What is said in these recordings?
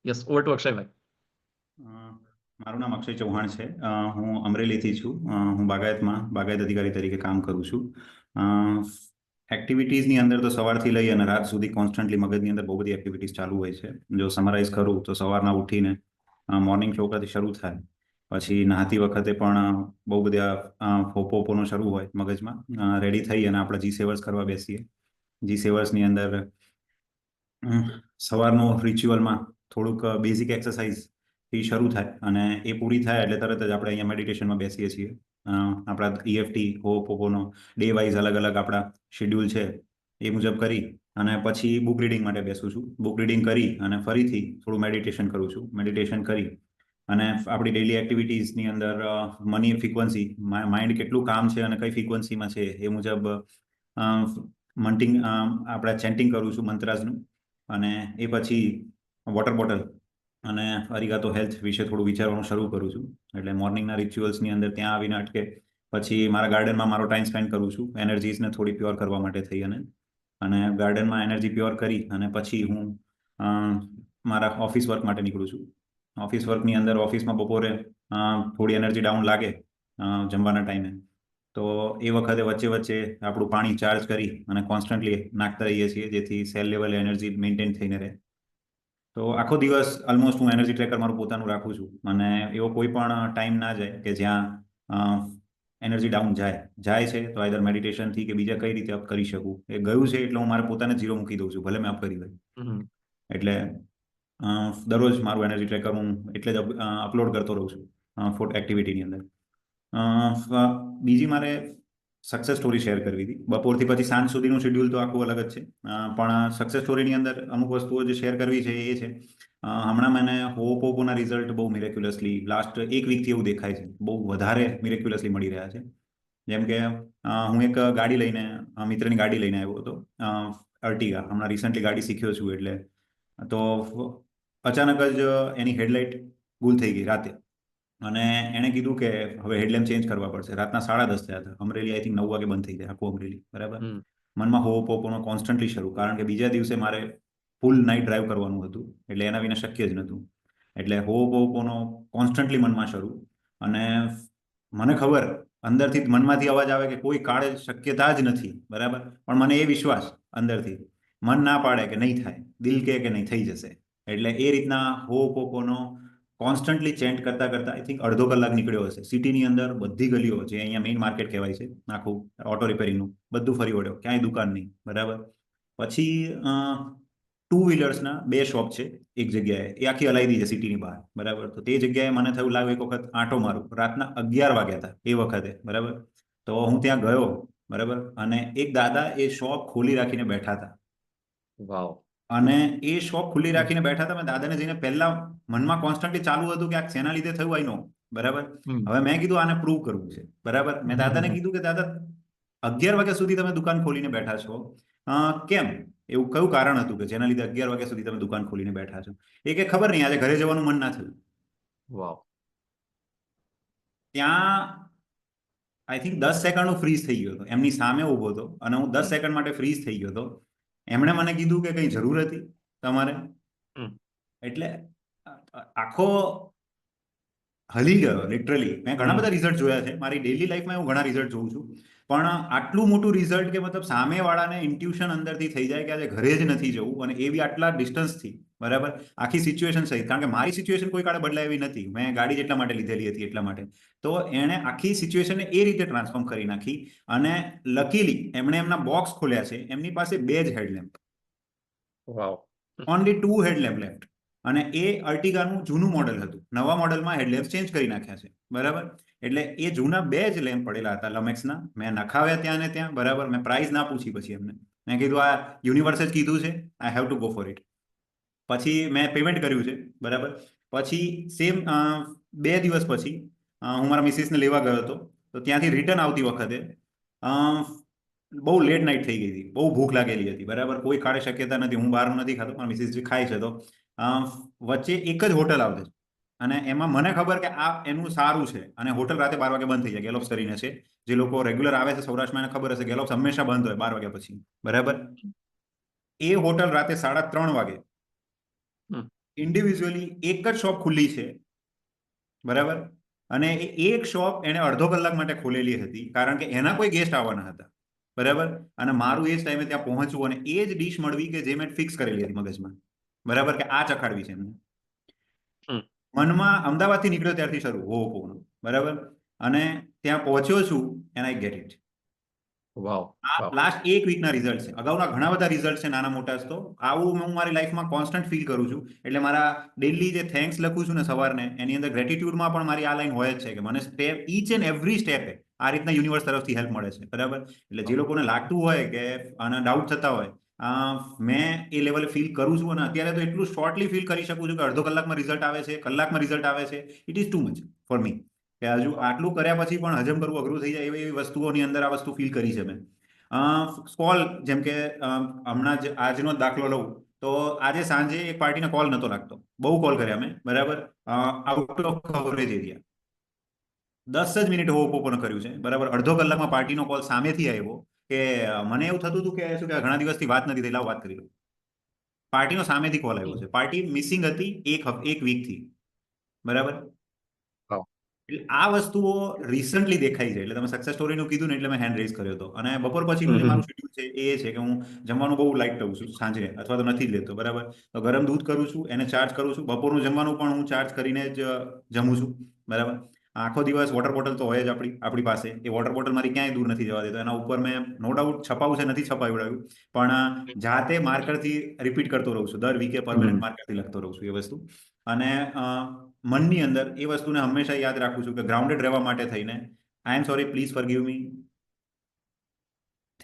Yes, over to Akshaybhai. મારું નામ અક્ષય ચૌહાણ છે. હું અમરેલીથી છું. હું બાગાયત અધિકારી તરીકે કામ કરું છું. એક્ટિવિટીઝની અંદર તો સવારથી લઈ અને રાત સુધી કોન્સ્ટન્ટલી મગજની અંદર બહુ બધી એક્ટિવિટીઝ ચાલુ હોય છે. જો સમરાઇઝ કરું તો સવારના ઉઠીને મોર્નિંગ ફ્લોથી શરૂ થાય, પછી નહાતી વખતે પણ બહુ બધા ફોપોનો શરૂ હોય મગજમાં. રેડી થઈ અને આપણે જી સેવર્સ કરવા બેસીએ. જી સેવર્સની અંદર સવારનો રિચ્યુઅલમાં થોડુંક બેઝિક એક્સરસાઇઝ થી શરૂ થાય અને એ પૂરી થાય એટલે તરત જ આપણે અહીંયા મેડિટેશનમાં બેસીએ છીએ. આપણા EFT હોપોપોનો ડે વાઇઝ અલગ અલગ આપણા શેડ્યુલ છે એ મુજબ કરી અને પછી બુક રીડિંગ માટે બેસું છું. બુક રીડિંગ કરી અને ફરીથી થોડું મેડિટેશન કરું છું. મેડિટેશન કરી અને આપણી ડેઇલી એક્ટિવિટીઝની અંદર મની ફ્રીક્વન્સી, માઇન્ડ કેટલું કામ છે અને કઈ ફ્રીક્વન્સીમાં છે એ મુજબ આપણે ચેન્ટિંગ કરું છું મંત્રાસનું. અને એ પછી વોટર બોટલ અને અરિગાતો હેલ્થ વિશે થોડું વિચારવાનું શરૂ કરું છું. એટલે મોર્નિંગના રિચ્યુઅલ્સની અંદર ત્યાં આવીને અટકે પછી મારા ગાર્ડનમાં મારો ટાઈમ સ્પેન્ડ કરું છું એનર્જીસને થોડી પ્યોર કરવા માટે થઈ અને ગાર્ડનમાં એનર્જી પ્યોર કરી અને પછી હું મારા ઓફિસ વર્ક માટે નીકળું છું. ઓફિસ વર્કની અંદર ઓફિસમાં બપોરે થોડી એનર્જી ડાઉન લાગે જમવાના ટાઈમે, તો એ વખતે વચ્ચે વચ્ચે આપણું પાણી ચાર્જ કરી અને કોન્સ્ટન્ટલી નાખતા રહીએ છીએ જેથી સેલ લેવલે એનર્જી મેન્ટેન થઈને રહે. તો આખો દિવસ ઓલમોસ્ટ હું એનર્જી ટ્રેકર મારું પોતાનું રાખું છું અને એવો કોઈ પણ ટાઈમ ના જાય કે જ્યાં એનર્જી ડાઉન જાય છે તો આઈધર મેડિટેશનથી કે બીજા કઈ રીતે અપ કરી શકું. એ ગયું છે એટલે હું મારે પોતાને ઝીરો મૂકી દઉં છું, ભલે મેં અપ કરી હોય. એટલે દરરોજ મારું એનર્જી ટ્રેકર હું એટલે જ અપલોડ કરતો રહું છું ફોટ એક્ટિવિટીની અંદર. બીજી મારે સક્સેસ સ્ટોરી શેર કરવી હતી. બપોરથી પછી સાંજ સુધીનું શેડ્યુલ તો આખું અલગ જ છે, પણ સક્સેસ સ્ટોરીની અંદર અમુક વસ્તુઓ જે શેર કરવી છે એ છે હમણાં મને હોપોપોના રિઝલ્ટ બહુ મિરેક્યુલસલી લાસ્ટ એક વીકથી એવું દેખાય છે, બહુ વધારે મિરેક્યુલસલી મળી રહ્યા છે. જેમ કે હું એક ગાડી લઈને મિત્રની ગાડી લઈને આવ્યો હતો, અર્ટિગા. હમણાં રિસન્ટલી ગાડી શીખ્યો છું એટલે તો અચાનક જ એની હેડલાઇટ ગુલ થઈ ગઈ રાતે અને એણે કીધું કે હવે હેડલેમ્પ ચેન્જ કરવા પડશે. રાતના 10:30 થયા હતા. અમરેલી આઈ થિંક 9 વાગે બંધ થઈ જાય આખું અમરેલી, બરાબર. મનમાં હોપોપોનો કોન્સ્ટન્ટલી શરૂ, કારણ કે બીજા દિવસે મારે ફૂલ નાઇટ ડ્રાઈવ કરવાનું હતું એટલે એના વિના શક્ય જ નહોતું. એટલે હોપોપોનો કોન્સ્ટન્ટલી મનમાં શરૂ. અને મને ખબર અંદરથી મનમાંથી અવાજ આવે કે કોઈ કાળે શક્યતા જ નથી, બરાબર, પણ મને એ વિશ્વાસ અંદરથી, મન ના પાડે કે નહીં થાય, દિલ કહે કે નહીં થઈ જશે. એટલે એ રીતના હોપોપોનો કોન્સ્ટન્ટલી ચેન્ટ કરતા કરતા આઈ થિંક અડધો કલાક નીકળ્યો હશે. સિટીની અંદર બધી ગલીઓ, જે અહીંયા મેઇન માર્કેટ કહેવાય છે આખું ઓટો રિપેરિંગનું, બધું ફરી વળ્યો, ક્યાંય દુકાન નહીં, બરાબર. પછી 2 વ્હીલર્સના 2 શોપ છે એક જગ્યાએ, એ આખી અલાયદી છે સિટીની બહાર, બરાબર. તો તે જગ્યાએ મને થયું લાવ એક વખત આંટો મારું. રાતના 11 વાગ્યા હતા એ વખતે, બરાબર. તો હું ત્યાં ગયો, બરાબર, અને એક દાદા એ શોપ ખોલી રાખીને બેઠા હતા. વાવ. અને એ શોપ ખુલ્લી રાખીને બેઠા હતા. મેં દાદાને જઈને પહેલા મનમાં કોન્સ્ટન્ટલી ચાલુ હતું કે આ શેના લીધે થયું આઈ નો, બરાબર. હવે મેં કીધું આને પ્રૂવ કરવું છે, બરાબર. મેં દાદાને કીધું કે દાદા 11 વાગ્યા સુધી તમે દુકાન ખોલીને બેઠા છો, કેમ? એવું કયું કારણ હતું કે જેના લીધે 11 વાગ્યા સુધી તમે દુકાન ખોલીને બેઠા છો? એ કે ખબર નહીં, આજે ઘરે જવાનું મન ના થયું. વાવ. ત્યાં આઈ થિંક 10 સેકન્ડ હું ફ્રીઝ થઈ ગયો હતો. એમની સામે ઊભો હતો અને હું 10 સેકન્ડ માટે ફ્રીઝ થઈ ગયો હતો. એમણે મને કીધું કે કઈ જરૂર હતી તમારે? એટલે આખો હલી ગયો લિટરલી. મેં ઘણા બધા રિઝલ્ટ જોયા છે મારી ડેઈલી લાઈફમાં, હું ઘણા રિઝલ્ટ જોઉં છું, પણ આટલું મોટું રિઝલ્ટ કે મતલબ સામેવાળાને ઇન્ટ્યુશન અંદરથી થઈ જાય કે આજે ઘરે જ નથી જવું, અને એ બી આટલા ડિસ્ટન્સથી, બરાબર. આખી સિચ્યુએશન સહિત, કારણ કે મારી સિચ્યુએશન કોઈ કાળે બદલાય એવી નથી, મેં ગાડી જેટલા માટે લીધેલી હતી એટલા માટે. તો એણે આખી સિચ્યુએશનને એ રીતે ટ્રાન્સફોર્મ કરી નાખી. અને લકીલી એમણે એમના બોક્સ ખોલ્યા છે, એમની પાસે 2 જ હેડલેમ્પ, વાવ, ઓનલી 2 હેડલેમ્પ લેફ્ટ. અને એ અર્ટિગાનું જૂનું મોડેલ હતું, નવા મોડેલમાં હેડલેમ્પ ચેન્જ કરી નાખ્યા છે, બરાબર. એટલે એ જૂના 2 જ લેમ્પ પડેલા હતા લમેક્સના. મેં નખાવ્યા ત્યાં ને ત્યાં, બરાબર. મેં પ્રાઇસ ના પૂછી પછી એમને, મેં કીધું આ યુનિવર્સે જ કીધું છે, I have to go for it. પછી મેં પેમેન્ટ કર્યું છે, બરાબર. પછી સેમ 2 દિવસ પછી હું મારા મિસિસને લેવા ગયો હતો. તો ત્યાંથી રિટર્ન આવતી વખતે બહુ લેટ નાઇટ થઈ ગઈ હતી, બહુ ભૂખ લાગેલી હતી, બરાબર. કોઈ કાળે શક્યતા નથી, હું બહારનું નથી ખાતો, પણ મિસિસ જે ખાય છે. તો વચ્ચે એક જ હોટલ આવે છે અને એમાં મને ખબર કે આ એનું સારું છે, અને હોટલ રાતે 12 વાગે બંધ થઈ જાય. ગેલોપ્સ કરીને છે, જે લોકો રેગ્યુલર આવે છે સૌરાષ્ટ્રમાં એને ખબર હશે, ગેલોપ્સ હંમેશા બંધ હોય 12 વાગ્યા પછી, બરાબર. એ હોટલ રાતે 3:30 વાગે ઇન્ડિવિજ્યુઅલી એક જ શોપ ખુલ્લી છે, બરાબર, અને એ એક શોપ એને અડધો કલાક માટે ખોલેલી હતી કારણ કે એના કોઈ ગેસ્ટ આવવાના હતા, બરાબર, અને મારું એ જ ટાઈમે ત્યાં પહોંચવું અને એ જ ડીશ મળવી કે જે મેં ફિક્સ કરેલી હતી મગજમાં, બરાબર, કે આ ચખાડવી છે એમને. હમ. મનમાં અમદાવાદથી નીકળ્યો ત્યારથી શરૂ હો પોનું, બરાબર, અને ત્યાં પહોંચ્યો છું એન્ડ આઈ ગેટ ઇટ. વાવ. આ વાવ. લાસ્ટ એક વીકના રિઝલ્ટ છે. અગાઉના ઘણા બધા રિઝલ્ટ છે નાના મોટા જ, તો આવું હું મારી લાઈફમાં કોન્સ્ટન્ટ ફીલ કરું છું. એટલે મારા ડેલી જે થેન્ક્સ લખું છું ને સવારને, એની અંદર ગ્રેટિટ્યુડમાં પણ મારી આ લાઈન હોય જ છે કે મને સ્ટેપ ઈચ એન્ડ એવરી સ્ટેપે આ રીતના યુનિવર્સ તરફથી હેલ્પ મળે છે, બરાબર. એટલે જે લોકોને લાગતું હોય કે આના ડાઉટ થતા હોય, મેં એ લેવલે ફીલ કરું છું અને અત્યારે તો એટલું શોર્ટલી ફીલ કરી શકું છું કે અડધો કલાકમાં રિઝલ્ટ આવે છે, કલાકમાં રિઝલ્ટ આવે છે. It is too much for me કે હજુ આટલું કર્યા પછી પણ હજમ કરવું અઘરું થઈ જાય એવી વસ્તુઓની અંદર આ વસ્તુ ફીલ કરી છે મેં. કોલ, જેમ કે હમણાં જ આજનો જ દાખલો લઉં તો આજે સાંજે એક પાર્ટીને કોલ નતો લાગતો, બહુ કોલ કર્યા મેં, બરાબર, આઉટ ઓફ કવરેજ એરિયા. 10 જ મિનિટ ઓપન કર્યું છે, બરાબર, અડધો કલાકમાં પાર્ટીનો કોલ સામેથી આવ્યો કે મને એવું થતું હતું કે શું કે ઘણા દિવસથી વાત નથી થઈ, લાવ વાત કરી લઉં. પાર્ટીનો સામેથી કોલ આવ્યો છે, પાર્ટી મિસિંગ હતી એક વીકથી, બરાબર. વાવ. એટલે આ વસ્તુઓ રિસન્ટલી દેખાઈ છે. એટલે તમે સક્સેસ સ્ટોરીનું કીધું ને એટલે મેં હેન્ડ રેઝ કર્યો હતો. અને બપોર પછીનું જે હમ. મારું શેડ્યુલ છે એ છે કે હું જમવાનું બહુ લાઇટ લઉં છું સાંજે, અથવા તો નથી જ લેતો, બરાબર. તો ગરમ દૂધ કરું છું, એને ચાર્જ કરું છું. બપોરનું જમવાનું પણ હું ચાર્જ કરીને જ જમું છું, બરાબર. આખો દિવસ વોટર બોટલ તો હોય જ આપણી પાસે. એ વોટર બોટલ મારી ક્યાંય દૂર નથી જવા દેતો. એના ઉપર મેં નો ડાઉટ છપાવું છે, નથી છપાવડાવ્યું, પણ જાતે માર્કરથી રિપીટ કરતો રહું છું. દર વીકે પરમેનન્ટ માર્કરથી લખતો રહું છું એ વસ્તુ. અને મનની અંદર એ વસ્તુને હંમેશા યાદ રાખું છું કે ગ્રાઉન્ડેડ રહેવા માટે થઈને I am sorry, please forgive me,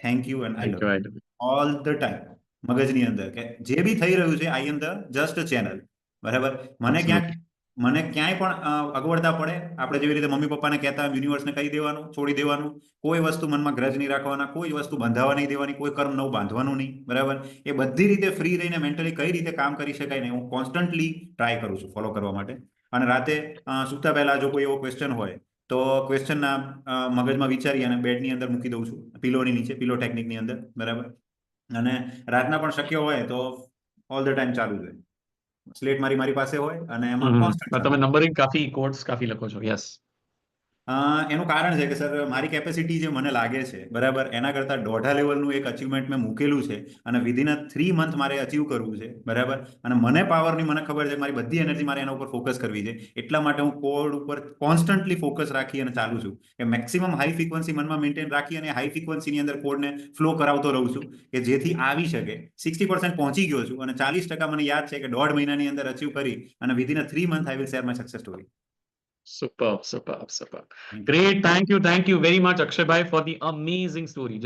thank you and I thank love you. You all the time. મગજની અંદર કે જે બી થઈ રહ્યું છે, I am the just channel, બરાબર. મને ક્યાંય પણ અગવડતા પડે, આપણે જેવી રીતે મમ્મી પપ્પાને કહેતા યુનિવર્સને કહી દેવાનું, છોડી દેવાનું, કોઈ વસ્તુ મનમાં ગ્રજ નહીં રાખવાના, કોઈ વસ્તુ બંધાવા નહીં દેવાની, કોઈ કર્મ નવું બાંધવાનું નહીં, બરાબર. એ બધી રીતે ફ્રી રહીને મેન્ટલી કઈ રીતે કામ કરી શકાય ને હું કોન્સ્ટન્ટલી ટ્રાય કરું છું ફોલો કરવા માટે. અને રાતે સૂતા પહેલા જો કોઈ એવો ક્વેશ્ચન હોય તો ક્વેશ્ચનના મગજમાં વિચારી અને બેડની અંદર મૂકી દઉં છું, પિલોની નીચે, પિલો ટેકનિકની અંદર, બરાબર. અને રાતના પણ શક્ય હોય તો ઓલ ધ ટાઈમ ચાલુ રહે, સ્લેટ મારી પાસે હોય અને એમાં કોન્સ્ટન્ટ ચાલુ. તમે નંબરિંગ કાફી કોડ્સ કાફી લખો છો. યસ. એનું કારણ છે કે સર મારી કેપેસિટી જે મને લાગે છે, બરાબર, એના કરતાં 1.5 લેવલનું એક અચીવમેન્ટ મેં મૂકેલું છે અને વિધિન અ 3 મંથ મારે અચીવ કરવું છે, બરાબર. અને મને પાવરની મને ખબર છે, મારી બધી એનર્જી મારે એના ઉપર ફોકસ કરવી છે. એટલા માટે હું કોડ ઉપર કોન્સ્ટન્ટલી ફોકસ રાખી અને ચાલુ છું કે મેક્સિમમ હાઈ ફ્રીક્વન્સી મનમાં મેન્ટેન રાખી અને હાઈ ફ્રીક્વન્સીની અંદર કોડને ફ્લો કરાવતો રહું છું કે જેથી આવી શકે. 60% પહોંચી ગયો છું અને 40% મને યાદ છે કે 1.5 મહિનાની અંદર અચીવ કરી અને within a 3 month I will share my success story. Superb. Great. Thank you very much, Akshay bhai, for the amazing story.